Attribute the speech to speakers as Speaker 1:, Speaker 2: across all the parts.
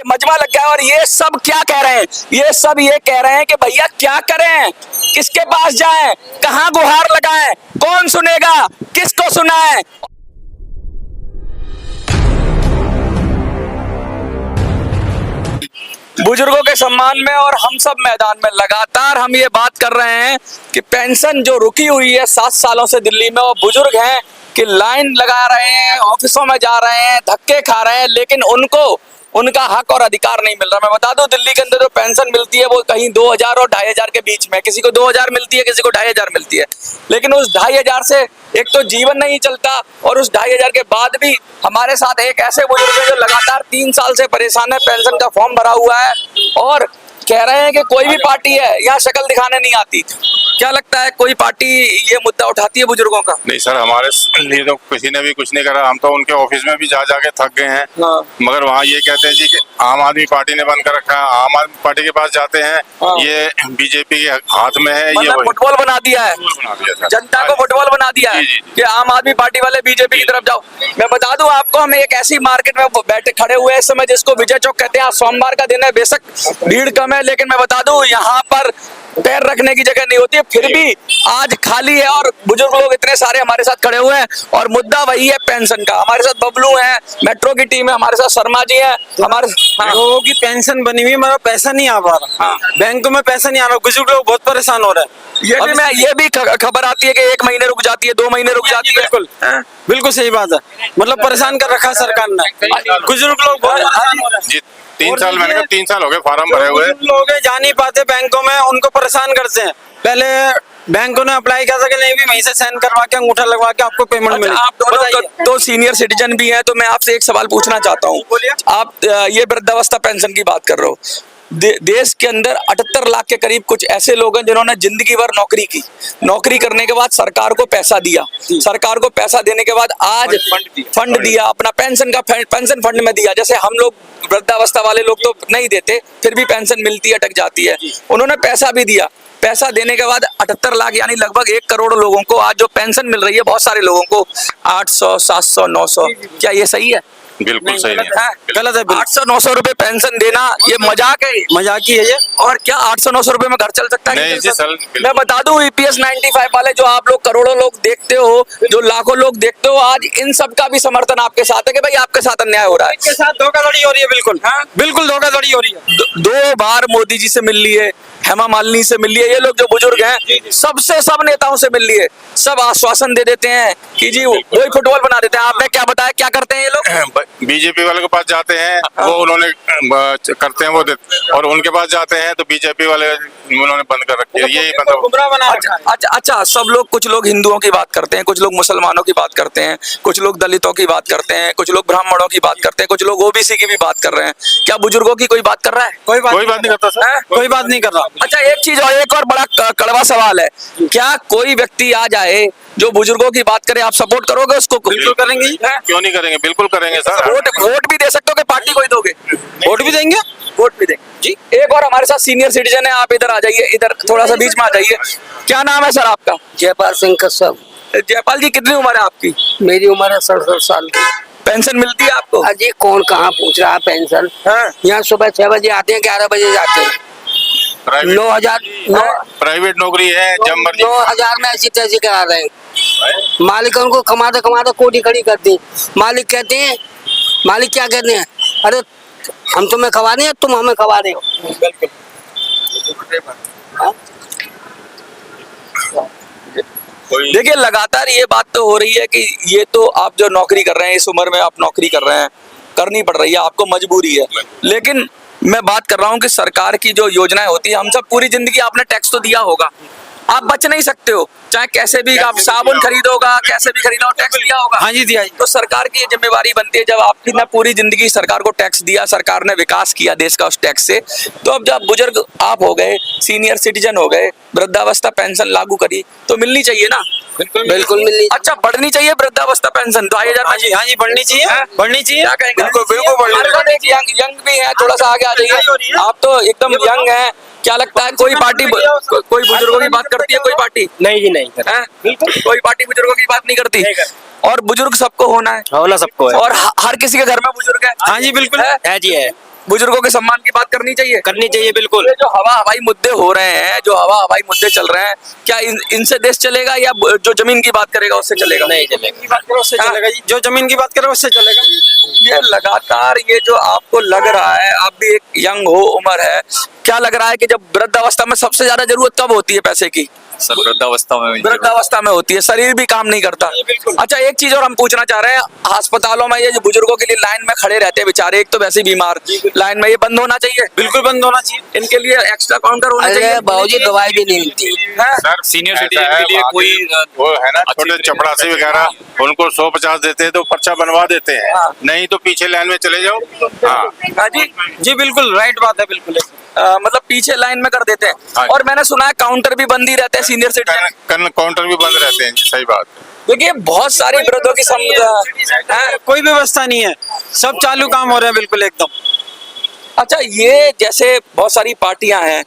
Speaker 1: मजमा लग गया। और ये सब क्या कह रहे हैं, ये सब ये कह रहे हैं कि भैया क्या करें, किसके पास जाएं, कहां गुहार लगाएं, कौन सुनेगा, किसको सुनाएं। बुजुर्गों के सम्मान में और हम सब मैदान में लगातार हम ये बात कर रहे हैं कि पेंशन जो रुकी हुई है 7 सालों से दिल्ली में, और बुजुर्ग हैं कि लाइन लगा रहे हैं, ऑफिसों में जा रहे हैं, धक्के खा रहे हैं, लेकिन उनको उनका हक और अधिकार नहीं मिल रहा। मैं बता दूं, दिल्ली के अंदर जो पेंशन मिलती है वो कहीं 2000 और 2500 के बीच में, किसी को 2000 मिलती है, किसी को 2500 मिलती है। लेकिन उस 2500 से एक तो जीवन नहीं चलता, और उस 2500 के बाद भी हमारे साथ एक ऐसे बुजुर्ग हैं जो लगातार 3 साल से परेशान है, पेंशन का फॉर्म भरा हुआ है और कह रहे हैं कि कोई भी पार्टी है यहाँ शक्ल दिखाने नहीं आती। क्या लगता है, कोई पार्टी ये मुद्दा उठाती है बुजुर्गों का?
Speaker 2: नहीं सर, हमारे लिए तो किसी ने भी कुछ नहीं करा। हम तो उनके ऑफिस में भी जा जाके थक गए हैं।
Speaker 1: हाँ।
Speaker 2: मगर वहाँ ये कहते हैं जी कि आम आदमी पार्टी ने बंद कर रखा है। आम आदमी पार्टी के पास जाते हैं,
Speaker 1: हाँ।
Speaker 2: ये बीजेपी के हाथ में है।
Speaker 1: मतलब
Speaker 2: ये
Speaker 1: फुटबॉल बना दिया है,
Speaker 2: बना दिया सर,
Speaker 1: जनता को फुटबॉल बना दिया है
Speaker 2: जी।
Speaker 1: कि आम आदमी पार्टी वाले बीजेपी की तरफ जाओ। मैं बता दूं आपको, हम एक ऐसी मार्केट में बैठे खड़े हुए इस समय जिसको विजय चौक कहते हैं। आज सोमवार का दिन है, बेशक भीड़ कम है, लेकिन मैं बता दूं यहाँ पर पैर रखने की जगह नहीं होती है, फिर भी आज खाली है और बुजुर्ग लोग इतने सारे हमारे साथ खड़े हुए हैं। और मुद्दा वही है पेंशन का। हमारे साथ बबलू है, मेट्रो की टीम है, हमारे साथ शर्मा जी है, हमारे
Speaker 3: लोगों की पेंशन बनी हुई मगर पैसा नहीं आ पा रहा।
Speaker 1: हाँ।
Speaker 3: बैंक में पैसा नहीं आ रहा, बुजुर्ग लोग बहुत परेशान हो रहे हैं।
Speaker 1: ये भी खबर आती है कि 1 महीने रुक जाती है, 2 महीने रुक जाती है।
Speaker 3: बिल्कुल बिल्कुल सही बात है। मतलब परेशान कर रखा है सरकार ने, बुजुर्ग लोग बहुत परेशान हो रहे हैं।
Speaker 2: 3 साल, मैंने कहा 3 साल हो गए फार्म भरे हुए।
Speaker 3: लोग जा नहीं पाते बैंकों में, उनको परेशान करते हैं। पहले बैंकों ने अप्लाई किया था कि नहीं भी वहीं से साइन करवा के अंगूठा लगवा के आपको पेमेंट मिले।
Speaker 1: आप दोनों तो सीनियर सिटीजन भी हैं, तो मैं आपसे एक सवाल पूछना चाहता हूँ। आप ये वृद्धावस्था पेंशन की बात कर रहे हो। देश के अंदर 78 लाख के करीब कुछ ऐसे लोग हैं जिन्होंने जिंदगी भर नौकरी की, नौकरी करने के बाद सरकार को पैसा दिया, सरकार को पैसा देने के बाद आज फंड दिया, अपना पेंशन का पेंशन फंड में दिया। जैसे हम लोग वृद्धावस्था वाले लोग तो नहीं देते, फिर भी पेंशन मिलती है, अटक जाती है। उन्होंने पैसा भी दिया, पैसा देने के बाद 78 लाख यानी लगभग 1 करोड़ लोगों को आज जो पेंशन मिल रही है, बहुत सारे लोगों को 800, 700, 900, क्या ये सही है?
Speaker 2: बिल्कुल सही नहीं है,
Speaker 3: गलत है।
Speaker 1: 800-900 रुपए पेंशन देना ये मजाक है,
Speaker 3: मजाक ही है ये।
Speaker 1: और क्या 800-900 रुपए में घर चल सकता है?
Speaker 2: नहीं जी सर।
Speaker 1: मैं बता दूं, EPS 95 वाले जो आप लोग करोड़ों लोग देखते हो, जो लाखों लोग देखते हो, आज इन सब का भी समर्थन आपके साथ है कि भाई आपके साथ अन्याय हो रहा है,
Speaker 3: इनके साथ धोखाधड़ी हो रही है। बिल्कुल बिल्कुल धोखाधड़ी हो रही है।
Speaker 1: 2 बार मोदी जी से मिल लिए, हेमा मालिनी से मिल लिए, ये लोग जो बुजुर्ग हैं सबसे, सब नेताओं से मिल लिए, सब आश्वासन दे देते हैं कि जी वही फुटबॉल बना देते हैं। आपने क्या बताया, क्या करते हैं ये लोग?
Speaker 2: बीजेपी वाले के पास जाते हैं, वो उन्होंने करते हैं वो और उनके पास जाते हैं तो बीजेपी वाले उन्होंने बंद कर रखी है। यही मतलब
Speaker 3: गुमराह बना रखा है।
Speaker 1: अच्छा, सब लोग, कुछ लोग हिंदुओं की बात करते हैं, कुछ लोग मुसलमानों की बात करते हैं, कुछ लोग दलितों की बात करते हैं, कुछ लोग ब्राह्मणों की बात करते हैं, कुछ लोग OBC की भी बात कर रहे हैं। क्या बुजुर्गों की कोई बात कर रहा है?
Speaker 3: कोई बात
Speaker 2: नहीं करता सर,
Speaker 3: कोई बात नहीं कर रहा।
Speaker 1: अच्छा, एक चीज और, एक और बड़ा कड़वा सवाल है, क्या कोई व्यक्ति आ जाए जो बुजुर्गों की बात करे, आप सपोर्ट करोगे उसको?
Speaker 3: बिल्कुल करेंगे।
Speaker 2: क्यों नहीं करेंगे, बिल्कुल करेंगे सर।
Speaker 1: वोट भी दे सकते हो कि पार्टी को ही दोगे?
Speaker 3: वोट भी देंगे,
Speaker 1: वोट भी देंगे जी। एक और हमारे साथ सीनियर सिटीजन है, आप इधर आ जाइए, इधर थोड़ा सा बीच में आ जाइए। क्या नाम है सर आपका?
Speaker 4: जयपाल सिंह कश्यप।
Speaker 1: जयपाल जी, कितनी उम्र है आपकी?
Speaker 4: मेरी उम्र है 67 साल की।
Speaker 1: पेंशन मिलती है आपको?
Speaker 4: अजी कौन कहाँ पूछ रहा है पेंशन? यहाँ सुबह 6 बजे आते हैं, 11 बजे जाते हैं। 9,000
Speaker 2: प्राइवेट नौकरी है, जब मर्जी
Speaker 4: 9,000 में ऐसी तैसी करा रहे हैं। मालिक उनको कमाते कमाते कोठी खड़ी करते हैं। मालिक कहते हैं, मालिक क्या कहते हैं, अरे हम तुम्हें खवा रहे हैं, तुम हमें खवा रहे हो।
Speaker 1: देखिए, लगातार ये बात तो हो रही है कि ये तो आप जो नौकरी कर रहे हैं, इस उम्र में आप नौकरी कर रहे हैं, करनी पड़ रही है, आपको मजबूरी है। लेकिन मैं बात कर रहा हूँ कि सरकार की जो योजनाएं होती है, हम सब पूरी जिंदगी आपने टैक्स तो दिया होगा, आप बच नहीं सकते हो, चाहे कैसे भी आप साबुन खरीदोगा, कैसे भी खरीदो, टैक्स दिया होगा।
Speaker 3: हाँ जी, दिया।
Speaker 1: तो सरकार की ये जिम्मेवारी बनती है, जब आपकी ना पूरी जिंदगी सरकार को टैक्स दिया, सरकार ने विकास किया देश का उस टैक्स से, तो अब जब बुजुर्ग आप हो गए, सीनियर सिटीजन हो गए, वृद्धावस्था पेंशन लागू करी, तो मिलनी चाहिए ना?
Speaker 4: बिल्कुल मिलनी।
Speaker 1: अच्छा, बढ़नी चाहिए वृद्धावस्था पेंशन 2000?
Speaker 3: हाँ जी, बढ़नी चाहिए, बढ़नी चाहिए।
Speaker 1: क्या कहेंगे?
Speaker 3: बिल्कुल बढ़नी चाहिए।
Speaker 1: यंग भी है, थोड़ा सा आगे आ जाइए, आप तो एकदम यंग है। क्या लगता है, कोई पार्टी कोई बुजुर्गों की बात करती है? कोई पार्टी
Speaker 3: नहीं जी, नहीं
Speaker 1: बिल्कुल, कोई पार्टी बुजुर्गों की बात नहीं करती। और बुजुर्ग सबको होना है,
Speaker 3: होला सबको है।
Speaker 1: और हर किसी के घर में बुजुर्ग है।
Speaker 3: हाँ जी, बिल्कुल है जी, है।
Speaker 1: बुजुर्गों के सम्मान की बात करनी चाहिए।
Speaker 3: करनी चाहिए बिल्कुल।
Speaker 1: ये जो हवा हवाई मुद्दे हो रहे हैं, जो हवा हवाई मुद्दे चल रहे हैं, क्या इनसे देश चलेगा या जो जमीन की बात करेगा उससे चलेगा?
Speaker 3: नहीं चलेगा, उससे चलेगा जी, जो जमीन की बात करो उससे चलेगा।
Speaker 1: ये लगातार ये जो आपको लग रहा है, आप भी एक यंग हो, उम्र है, क्या लग रहा है कि जब वृद्धावस्था में सबसे ज्यादा जरूरत कब होती है पैसे की?
Speaker 5: सर वृद्धावस्था में
Speaker 1: वृद्धावस्था में होती है, शरीर भी काम नहीं करता। अच्छा, एक चीज और हम पूछना चाह रहे हैं, अस्पतालों में ये जो बुजुर्गों के लिए लाइन में खड़े रहते हैं बेचारे, एक तो वैसे ही बीमार, लाइन में, ये बंद होना चाहिए,
Speaker 3: बिल्कुल बंद होना चाहिए।
Speaker 1: इनके लिए एक्स्ट्रा काउंटर होना चाहिए।
Speaker 4: अरे बाबूजी दवाई भी नहीं मिलती।
Speaker 1: हैं?
Speaker 2: सर
Speaker 5: सीनियर
Speaker 2: ऐसा
Speaker 5: सिटीजन
Speaker 2: है,
Speaker 5: के लिए कोई
Speaker 2: वो है ना
Speaker 5: अच्छी
Speaker 2: छोटे
Speaker 5: तरीके से
Speaker 2: चपरासी वगैरह, उनको 150 देते हैं तो पर्चा बनवा देते हैं,
Speaker 1: हाँ।
Speaker 2: नहीं तो पीछे लाइन में चले जाओ। हाँ
Speaker 1: हाँ जी,
Speaker 3: जी बिल्कुल राइट बात है, बिल्कुल।
Speaker 1: मतलब पीछे लाइन में कर देते हैं।
Speaker 2: हाँ।
Speaker 1: और मैंने सुना है काउंटर भी बंद ही रहते हैं सीनियर सिटीजन।
Speaker 2: काउंटर भी बंद रहते हैं जी, सही बात।
Speaker 1: देखिए बहुत सारी वृद्धों की हैं?
Speaker 3: कोई व्यवस्था नहीं है, सब चालू काम हो रहे हैं बिल्कुल एकदम।
Speaker 1: अच्छा, ये जैसे बहुत सारी पार्टियां हैं,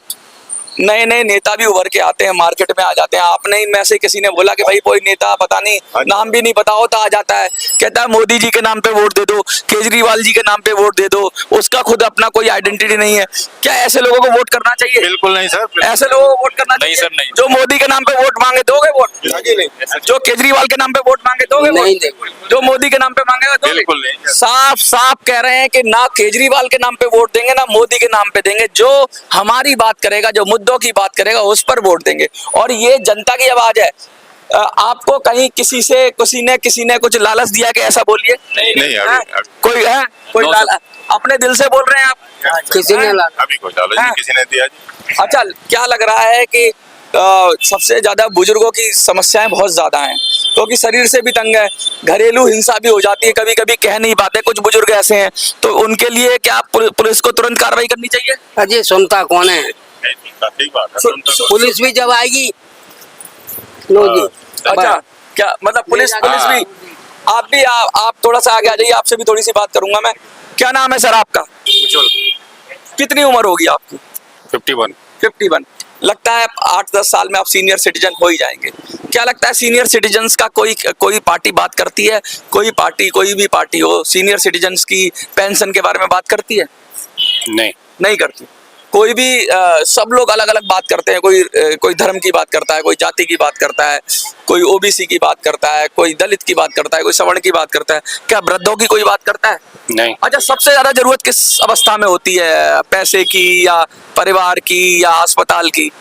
Speaker 1: नए नए नेता भी उभर के आते हैं, मार्केट में आ जाते हैं। आपने ही में से किसी ने बोला कि भाई कोई नेता पता नहीं, नाम भी नहीं पता होता, आ जाता है, कहता है मोदी जी के नाम पे वोट दे दो, केजरीवाल जी के नाम पे वोट दे दो, उसका खुद अपना कोई आइडेंटिटी नहीं है। क्या ऐसे लोगों को वोट करना चाहिए?
Speaker 2: बिल्कुल नहीं सर।
Speaker 1: ऐसे लोगों को वोट करना
Speaker 5: नहीं
Speaker 1: चाहिए?
Speaker 5: सर, नहीं।
Speaker 1: जो मोदी के नाम पे वोट मांगे दोगे वोट? जो केजरीवाल के नाम पे वोट मांगे दोगे
Speaker 4: नहीं
Speaker 1: वोट? जो मोदी के नाम पे मांगेगा दोगे?
Speaker 2: बिल्कुल नहीं।
Speaker 1: साफ साफ कह रहे हैं कि ना केजरीवाल के नाम पे वोट देंगे, ना मोदी के नाम पे देंगे। जो हमारी बात करेगा, जो मुद्दों की बात करेगा, उस पर वोट देंगे। और ये जनता की आवाज है। आपको कहीं किसी ने कुछ लालच दिया कि ऐसा बोलिए?
Speaker 2: नहीं,
Speaker 1: हाँ?
Speaker 2: अभी
Speaker 1: कोई है? कोई
Speaker 5: No,
Speaker 1: लालच? अपने दिल से बोल रहे हैं आप?
Speaker 4: किसी ने ला
Speaker 2: अभी कोई लालच
Speaker 1: हाँ।
Speaker 2: नहीं किसी ने दिया जी।
Speaker 1: अच्छा, क्या लग रहा है कि सबसे ज्यादा बुजुर्गों की समस्याएं बहुत ज्यादा हैं, क्योंकि शरीर से भी तंग है, घरेलू हिंसा भी हो जाती है, कभी कभी कह नहीं पाते, कुछ बुजुर्ग ऐसे हैं, तो उनके लिए क्या पुलिस को तुरंत कार्रवाई करनी चाहिए?
Speaker 4: अजय सुनता कौन है?
Speaker 2: नहीं सुनता, ठीक बात है,
Speaker 1: सु-
Speaker 2: सुनता
Speaker 1: सु-
Speaker 4: पुलिस भी जब आएगी लो जी।
Speaker 1: अच्छा, क्या मतलब पुलिस भी? आप थोड़ा सा आगे आ जाइए, आपसे भी थोड़ी सी बात करूंगा मैं। क्या नाम है सर आपका? कितनी उम्र होगी आपकी?
Speaker 2: 51।
Speaker 1: 51। लगता है 8-10 साल में आप सीनियर सिटीजन हो ही जाएंगे। क्या लगता है सीनियर सिटीजन्स का कोई पार्टी बात करती है? कोई भी पार्टी हो, सीनियर सिटीजन्स की पेंशन के बारे में बात करती है?
Speaker 2: नहीं
Speaker 1: नहीं करती। कोई भी सब लोग अलग अलग बात करते हैं। कोई धर्म की बात करता है, कोई जाति की बात करता है, कोई ओबीसी की बात करता है, कोई दलित की बात करता है, कोई सवर्ण की बात करता है। क्या वृद्धों की कोई बात करता है?
Speaker 2: नहीं।
Speaker 1: अच्छा, सबसे ज्यादा जरूरत किस अवस्था में होती है? पैसे की या परिवार की या अस्पताल की?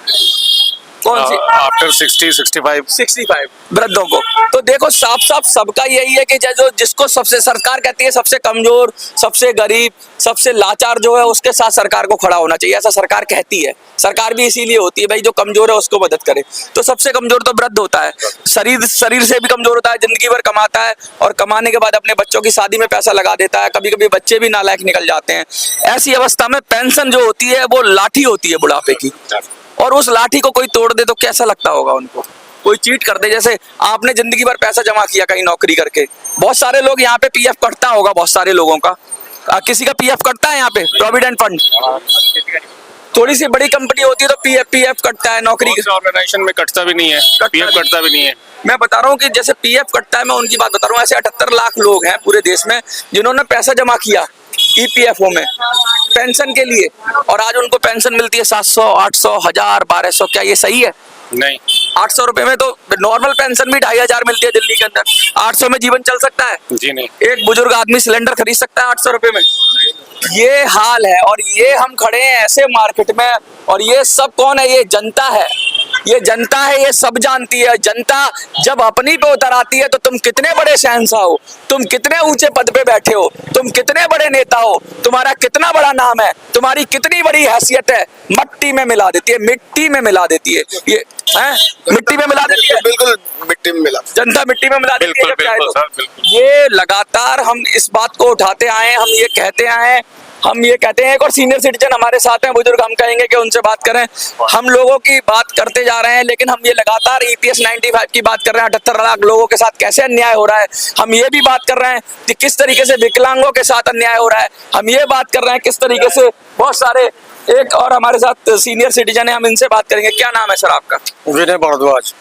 Speaker 1: कौन सी?
Speaker 2: आफ्टर 60-65।
Speaker 1: 65 वृद्धों को। तो देखो साफ साफ सबका यही है कि जो जिसको सबसे सरकार कहती है सबसे कमजोर, सबसे गरीब, सबसे लाचार जो है, उसके साथ सरकार को खड़ा होना चाहिए, ऐसा सरकार कहती है। सरकार भी इसीलिए होती है भाई, जो कमजोर है उसको मदद करे। तो सबसे कमजोर तो वृद्ध होता है, शरीर से भी कमजोर होता है, जिंदगी भर कमाता है और कमाने के बाद अपने बच्चों की शादी में पैसा लगा देता है, कभी कभी बच्चे भी नालायक निकल जाते हैं। ऐसी अवस्था में पेंशन जो होती है वो लाठी होती है बुढ़ापे की, और उस लाठी को कोई तोड़ दे तो कैसा लगता होगा उनको? कोई चीट कर दे, जैसे आपने जिंदगी भर पैसा जमा किया कहीं नौकरी करके, बहुत सारे लोग यहाँ पे पीएफ कटता होगा, बहुत सारे लोगों का। किसी का पीएफ कटता है यहाँ पे, प्रोविडेंट फंड? थोड़ी सी बड़ी कंपनी होती है तो पीएफ कटता है, नौकरी
Speaker 2: ऑर्गेनाइजेशन में कटता भी नहीं है, पीएफ कटता भी नहीं है।
Speaker 1: मैं बता रहा हूँ कि जैसे पीएफ कटता है, मैं उनकी बात बता रहा हूँ। ऐसे 78 लाख लोग हैं पूरे देश में जिन्होंने पैसा जमा किया ईपीएफओ में पेंशन के लिए, और आज उनको पेंशन मिलती है 700, 800, 1000, 1200। क्या ये सही है?
Speaker 2: नहीं।
Speaker 1: 800 रुपए में तो नॉर्मल पेंशन भी 2500 मिलती है दिल्ली के अंदर। 800 में जीवन चल सकता है?
Speaker 2: जी नहीं।
Speaker 1: एक बुजुर्ग आदमी सिलेंडर खरीद सकता है 800 रुपए में? ये हाल है। और ये हम खड़े हैं ऐसे मार्केट में, और ये सब कौन है? ये जनता है, ये जनता है, ये सब जानती है। जनता जब अपनी पे उतर आती है तो तुम कितने बड़े शहंशाह हो, तुम कितने ऊंचे पद पे बैठे हो, तुम कितने बड़े नेता हो, तुम्हारा कितना बड़ा नाम है, तुम्हारी कितनी बड़ी हैसियत है, मिट्टी में मिला देती है, मिट्टी में मिला देती है। ये है मिट्टी में मिला देती है,
Speaker 6: बिल्कुल मिट्टी में मिला।
Speaker 1: जनता मिट्टी में मिला देती है जब चाहे
Speaker 2: बिल्कुल
Speaker 1: तो।
Speaker 2: सर, बिल्कुल।
Speaker 1: ये लगातार हम इस बात को उठाते आए हैं, हम ये कहते आए हैं, हम ये कहते हैं। एक और सीनियर सिटीजन हमारे साथ हैं, बुजुर्ग, हम कहेंगे कि उनसे बात करें। हम लोगों की बात करते जा रहे हैं, लेकिन हम ये लगातार EPS 95 की बात कर रहे हैं। 78 लाख लोगों के साथ कैसे अन्याय हो रहा है, हम ये भी बात कर रहे हैं कि किस तरीके से विकलांगों के साथ अन्याय हो रहा है, हम ये बात कर रहे हैं किस तरीके से बहुत सारे। एक और हमारे साथ सीनियर सिटीजन है, हम इनसे बात करेंगे। क्या नाम है सर आपका?
Speaker 3: विनय भारद्वाज।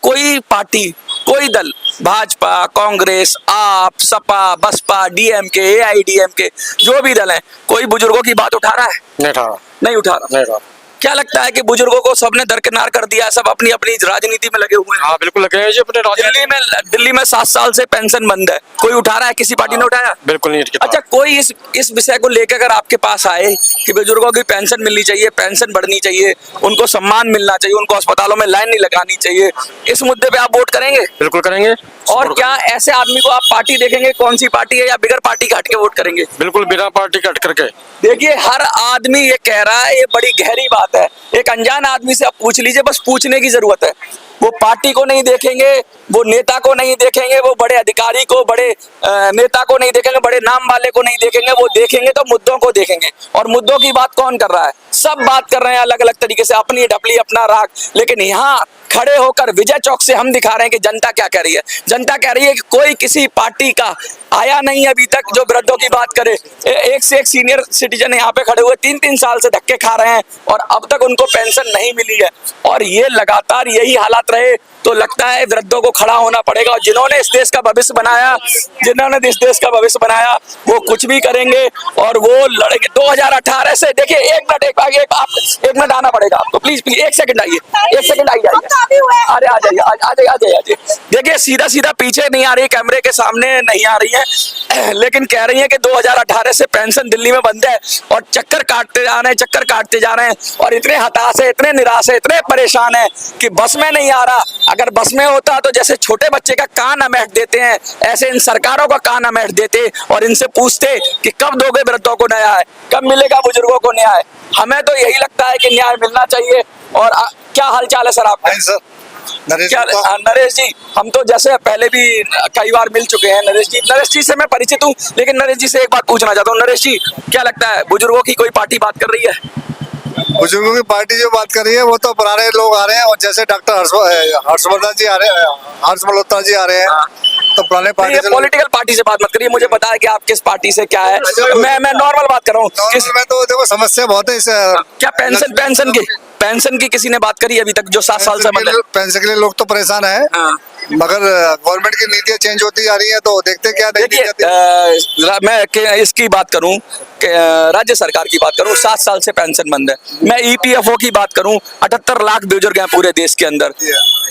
Speaker 1: कोई पार्टी कोई दल, भाजपा, कांग्रेस, आप, सपा, बसपा, डीएमके, एआईडीएमके, जो भी दल है, कोई बुजुर्गों की बात उठा रहा है?
Speaker 5: नहीं उठा रहा,
Speaker 1: नहीं उठा रहा।
Speaker 5: नहीं उठा रहा।
Speaker 1: क्या लगता है कि बुजुर्गों को सबने दरकिनार कर दिया, सब अपनी अपनी राजनीति में लगे हुए हैं?
Speaker 5: हाँ बिल्कुल लगे हैं जी अपने
Speaker 1: दिल्ली में 7 साल से पेंशन बंद है, कोई उठा रहा है? किसी पार्टी ने उठाया?
Speaker 5: बिल्कुल नहीं उठा।
Speaker 1: अच्छा, कोई इस विषय को लेकर अगर आपके पास आए कि बुजुर्गों की पेंशन मिलनी चाहिए, पेंशन बढ़नी चाहिए, उनको सम्मान मिलना चाहिए, उनको अस्पतालों में लाइन नहीं लगानी चाहिए, इस मुद्दे पे आप वोट करेंगे?
Speaker 5: बिल्कुल करेंगे।
Speaker 1: और क्या ऐसे आदमी को आप पार्टी देखेंगे, कौन सी पार्टी है, या बिगर पार्टी का हट के वोट करेंगे?
Speaker 5: बिल्कुल बिना पार्टी कट करके।
Speaker 1: देखिए, हर आदमी ये कह रहा है, ये बड़ी गहरी बात है। एक अनजान आदमी से आप पूछ लीजिए, बस पूछने की जरूरत है। वो पार्टी को नहीं देखेंगे, वो नेता को नहीं देखेंगे, वो बड़े अधिकारी को, बड़े नेता को नहीं देखेंगे, बड़े नाम वाले को नहीं देखेंगे, वो देखेंगे तो मुद्दों को देखेंगे। और मुद्दों की बात कौन कर रहा है? सब बात कर रहे हैं अलग अलग तरीके से, अपनी डपली अपना राग, लेकिन यहाँ खड़े होकर विजय चौक से हम दिखा रहे हैं कि जनता क्या कह रही है। जनता कह रही है कि कोई किसी पार्टी का आया नहीं अभी तक जो वृद्धों की बात करे। एक से एक सीनियर सिटीजन यहाँ पे खड़े हुए 3-3 साल से धक्के खा रहे हैं और अब तक उनको पेंशन नहीं मिली है। और ये लगातार यही हालात रहे तो लगता है वृद्धों को खड़ा होना पड़ेगा। और जिन्होंने इस देश का भविष्य बनाया, वो कुछ भी करेंगे और वो लड़ेंगे। 2018 से देखिए, एक मिनट आना पड़ेगा आपको, प्लीज 1 सेकंड आइए, 1 सेकंड आइए। अरे आ जाइए। देखिए, सीधा सीधा पीछे नहीं आ रही, कैमरे के सामने नहीं आ रही है, लेकिन कह रही है कि 2018 से पेंशन दिल्ली में बंद है और चक्कर काटते जा रहे हैं और इतने हताश है, इतने निराश है, इतने परेशान है कि बस में नहीं आ रहा। अगर बस में होता तो जैसे छोटे बच्चे का कान अमेठ देते हैं, ऐसे इन सरकारों का कान अमेठ देते और इनसे पूछते कि कब दोगे वृद्धों को न्याय, कब मिलेगा बुजुर्गों को न्याय। हमें तो यही लगता है कि न्याय मिलना चाहिए। और क्या हालचाल है सर आपका? क्या नरेश जी, हम तो जैसे पहले भी कई बार मिल चुके हैं। नरेश जी से मैं परिचित हूँ, लेकिन नरेश जी से एक बात पूछना चाहता हूँ। नरेश जी, क्या लगता है बुजुर्गों की कोई पार्टी बात कर रही है?
Speaker 6: बुजुर्गों की पार्टी जो बात कर रही है वो तो पुराने लोग आ रहे हैं, और जैसे डॉक्टर हर्षवर्धन जी आ रहे हैं, हर्ष मल्होत्रा जी आ रहे हैं, तो पुराने पार्टी से।
Speaker 1: पॉलिटिकल पार्टी से बात मत करिए, मुझे पता है कि आप किस पार्टी से क्या है। मैं नॉर्मल बात कर रहा हूँ।
Speaker 6: में तो देखो समस्या बहुत है इस।
Speaker 1: क्या पेंशन की किसी ने बात करी अभी तक, जो 7 साल से मतलब?
Speaker 6: पेंशन के लिए लोग तो परेशान है, मगर गवर्नमेंट की नीतियां चेंज होती जा रही है, तो देखते क्या नहीं।
Speaker 1: मैं इसकी बात करूं, राज्य सरकार की बात करूं, 7 साल से पेंशन बंद है। मैं ईपीएफओ की बात करूं, 78 लाख बुजुर्ग हैं पूरे देश के अंदर,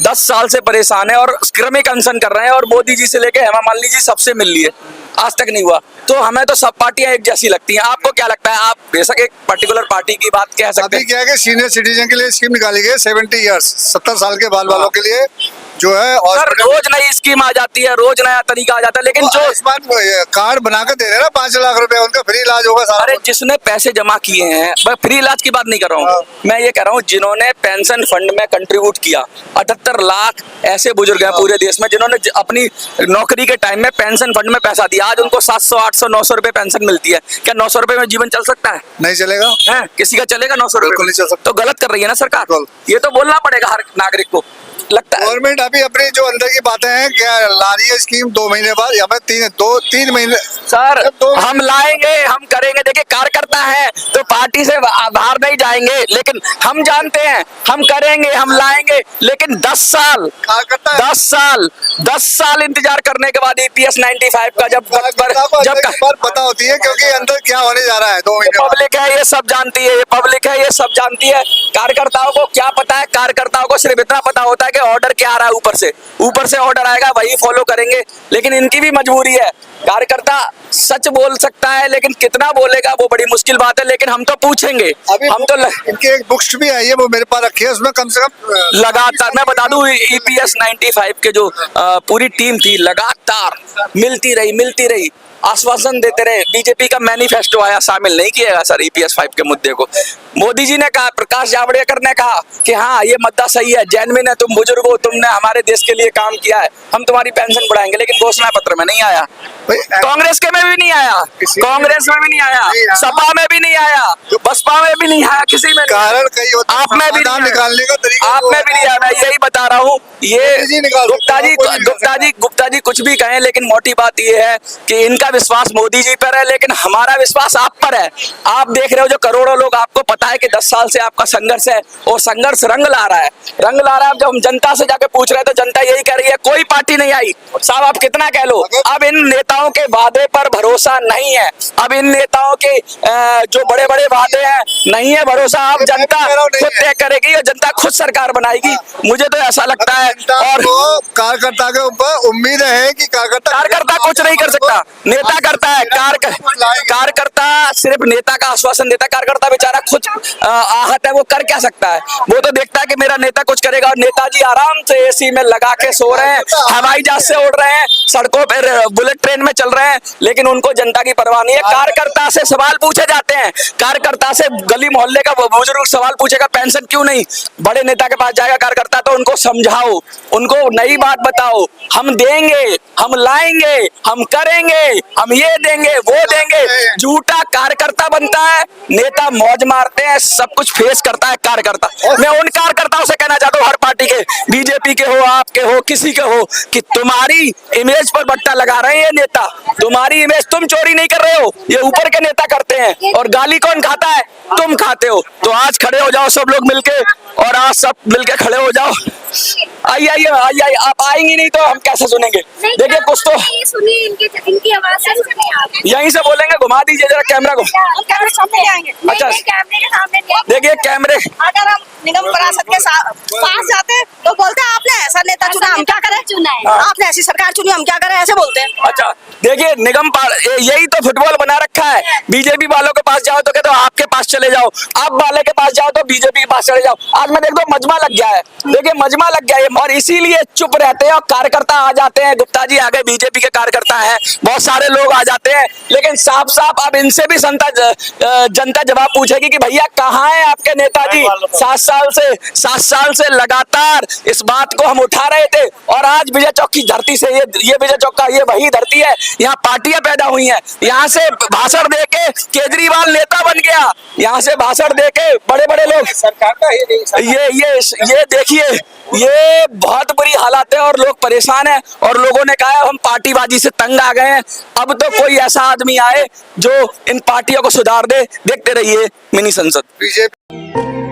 Speaker 1: 10 साल से परेशान है और क्रमिक अनशन कर रहे हैं। और मोदी जी से लेके हेमा मालिनी जी सबसे मिल लिए, आज तक नहीं हुआ। तो हमें तो सब पार्टियां एक जैसी लगती हैं। आपको क्या लगता है? आप बेशक एक पर्टिकुलर पार्टी की बात कह सकते हैं।
Speaker 6: अभी क्या है कि सीनियर सिटीजन के लिए स्कीम निकाली गई 70 ईयर्स, 70 साल के बाल वालों के लिए जो है। और
Speaker 1: रोज नई स्कीम आ जाती है, रोज नया तरीका आ जाता है, लेकिन जो
Speaker 6: आयुष्मान कार्ड बनाकर दे रहे हैं ना 5 लाख रुपए, उनका फ्री इलाज होगा सारा।
Speaker 1: अरे जिसने पैसे जमा किए हैं, मैं फ्री इलाज की बात नहीं कर रहा हूँ, मैं ये कह रहा हूँ जिन्होंने पेंशन फंड में कंट्रीब्यूट किया। 78 लाख ऐसे बुजुर्ग हैं पूरे देश में जिन्होंने अपनी नौकरी के टाइम में पेंशन फंड में पैसा दिया। आज उनको 700, 800, 900 रुपए पेंशन मिलती है। क्या 900 रुपए में जीवन चल सकता है?
Speaker 6: नहीं चलेगा
Speaker 1: है? किसी का चलेगा 900
Speaker 6: बिल्कुल नहीं चल
Speaker 1: रुपए?
Speaker 6: सकता।
Speaker 1: तो गलत कर रही है ना सरकार, ये तो बोलना पड़ेगा हर नागरिक को, लगता है।
Speaker 6: गवर्नमेंट अभी अपनी जो अंदर की बातें हैं क्या ला रही है स्कीम 2 महीने बाद, या फिर 3 महीने।
Speaker 1: सर हम लाएंगे, हम करेंगे। देखिए, कार्यकर्ता है तो पार्टी से बाहर नहीं जाएंगे, लेकिन हम जानते हैं हम करेंगे, हम लाएंगे। लेकिन 10 साल इंतजार करने के बाद EPS 95 का जब
Speaker 6: पता होती है, क्योंकि अंदर क्या होने जा रहा है 2 महीने।
Speaker 1: पब्लिक है ये सब जानती है, ये पब्लिक है ये सब जानती है। कार्यकर्ताओं को क्या पता है? कार्यकर्ताओं को सिर्फ इतना पता होता है कि ऑर्डर क्या आ रहा है, ऊपर से ऑर्डर आएगा, वही फॉलो करेंगे। लेकिन इनकी भी मजबूरी है। कार्यकर्ता सच बोल सकता है, लेकिन कितना बोलेगा वो बड़ी मुश्किल बात है। लेकिन हम तो पूछेंगे, हम तो
Speaker 6: इनकी एक बुक्स भी आई है, वो मेरे पास रखी है, उसमें कम से कम
Speaker 1: लगातार, मैं बता दूं, EPS 95 के जो पूरी टीम थी, लगातार मिलती रही, आश्वासन देते रहे। बीजेपी का मैनिफेस्टो आया, शामिल नहीं किया सर EPS 5 के मुद्दे को। मोदी जी ने कहा, प्रकाश जावड़ेकर ने कहा कि हाँ ये मुद्दा सही है, जेन्युइन है, तुम बुजुर्ग हो, तुमने हमारे देश के लिए काम किया है, हम तुम्हारी पेंशन बढ़ाएंगे। लेकिन घोषणा पत्र में नहीं आया, कांग्रेस के में भी नहीं आया, सपा में भी नहीं आया, बसपा में भी नहीं आया, किसी में
Speaker 6: कारण कई होता है,
Speaker 1: आप में भी नहीं
Speaker 6: निकालने का तरीका
Speaker 1: आप में भी नहीं आया। मैं यही बता रहा हूँ। ये गुप्ता जी कुछ भी कहें, लेकिन मोटी बात ये है कि इनका सबका विश्वास मोदी जी पर है, लेकिन हमारा विश्वास आप पर है। आप देख रहे हो जो करोड़ों लोग, आपको पता है कि 10 साल से आपका संघर्ष है, और संघर्ष रंग ला रहा है, रंग ला रहा है। जब हम जनता से जाके पूछ रहे हैं तो जनता यही कह रही है कोई पार्टी नहीं आई। साहब आप कितना कह लो, अब इन नेताओं के वादे पर भरोसा नहीं है, अब इन नेताओं के जो बड़े बड़े वादे हैं नहीं है भरोसा। अब जनता खुद तय करेगी और जनता खुद सरकार बनाएगी, मुझे तो ऐसा लगता है। और
Speaker 6: कार्यकर्ता के ऊपर उम्मीद है कि
Speaker 1: कार्यकर्ता कुछ नहीं कर सकता, नेता करता है। कार्यकर्ता सिर्फ नेता का आश्वासन देता है, कार्यकर्ता बेचारा खुद आहत है, वो कर क्या सकता है? वो तो देखता है कि मेरा नेता कुछ करेगा, और नेताजी आराम से एसी में लगा के सो रहे हैं, हवाई जहाज से उड़ रहे हैं, सड़कों पर बुलेट ट्रेन में चल रहे हैं, लेकिन उनको जनता की परवाह नहीं है। कार्यकर्ता से सवाल पूछे जाते हैं, कार्यकर्ता से गली मोहल्ले का बुजुर्ग सवाल पूछेगा पेंशन क्यों नहीं, बड़े नेता के पास जाएगा कार्यकर्ता तो उनको समझाओ, उनको नई बात बताओ, हम देंगे, हम लाएंगे, हम करेंगे, हम ये देंगे वो देंगे। झूठा कार्यकर्ता बनता है, नेता मौज मारते हैं, सब कुछ फेस करता है कार्यकर्ता। मैं उन कार्यकर्ताओं से कहना चाहता हूँ, हर पार्टी के, बीजेपी के हो, आपके हो, किसी के हो, कि तुम्हारी इमेज पर बट्टा लगा रहे हैं ये नेता, तुम्हारी इमेज तुम चोरी नहीं कर रहे हो, ये ऊपर के नेता करते हैं। और गाली कौन खाता है? तुम खाते हो। तो आज खड़े हो जाओ सब लोग मिलके, और आज सब मिलके खड़े हो जाओ। आइए आइए आइए आइए, आप आएंगी नहीं तो हम कैसे सुनेंगे? देखिए कुछ तो
Speaker 7: सुनिए, इनकी आवाज से नहीं आ रही।
Speaker 1: यहीं से बोलेंगे, घुमा दीजिए जरा कैमरा को।
Speaker 7: कैमरे सामने आएंगे।
Speaker 1: अच्छा।
Speaker 7: कैमरे के सामने
Speaker 1: देखिए कैमरे,
Speaker 7: अगर हम निगम पार्षद के पास जाते हैं तो बोलते हैं आपने ऐसा नेता चुना, हम क्या करें? चुना है आपने, ऐसी सरकार चुनी, हम क्या करें? ऐसे बोलते हैं।
Speaker 1: अच्छा देखिए यही तो फुटबॉल बना रखा है। बीजेपी वालों के पास जाओ तो कहते हो आपके पास चले जाओ, आप वाले के पास जाओ तो बीजेपी के पास चले जाओ। आज मैं देख दो मजमा लग गया है, देखिए मजमा लग गया है, और इसीलिए चुप रहते हैं। और कार्यकर्ता आ जाते हैं, गुप्ता जी आ गए, बीजेपी के कार्यकर्ता हैं, बहुत सारे लोग आ जाते हैं, लेकिन साफ साफ अब इनसे भी जनता जवाब पूछेगी कि भैया कहाँ है आपके नेताजी? 7 साल से लगातार इस बात को हम उठा रहे थे, और आज विजय चौक की धरती से, ये विजय चौक का ये वही धरती है, यहाँ पार्टियां पैदा हुई हैं, यहाँ से भाषण देके केजरीवाल नेता बन गया, यहाँ से भाषण देके बड़े बड़े लोग सरकार का ये देखिए, ये बहुत बुरी हालत है और लोग परेशान हैं, और लोगों ने कहा हम पार्टीबाजी से तंग आ गए हैं, अब तो कोई ऐसा आदमी आए जो इन पार्टियों को सुधार दे। देखते रहिए मिनी संसद।
Speaker 6: बीजेपी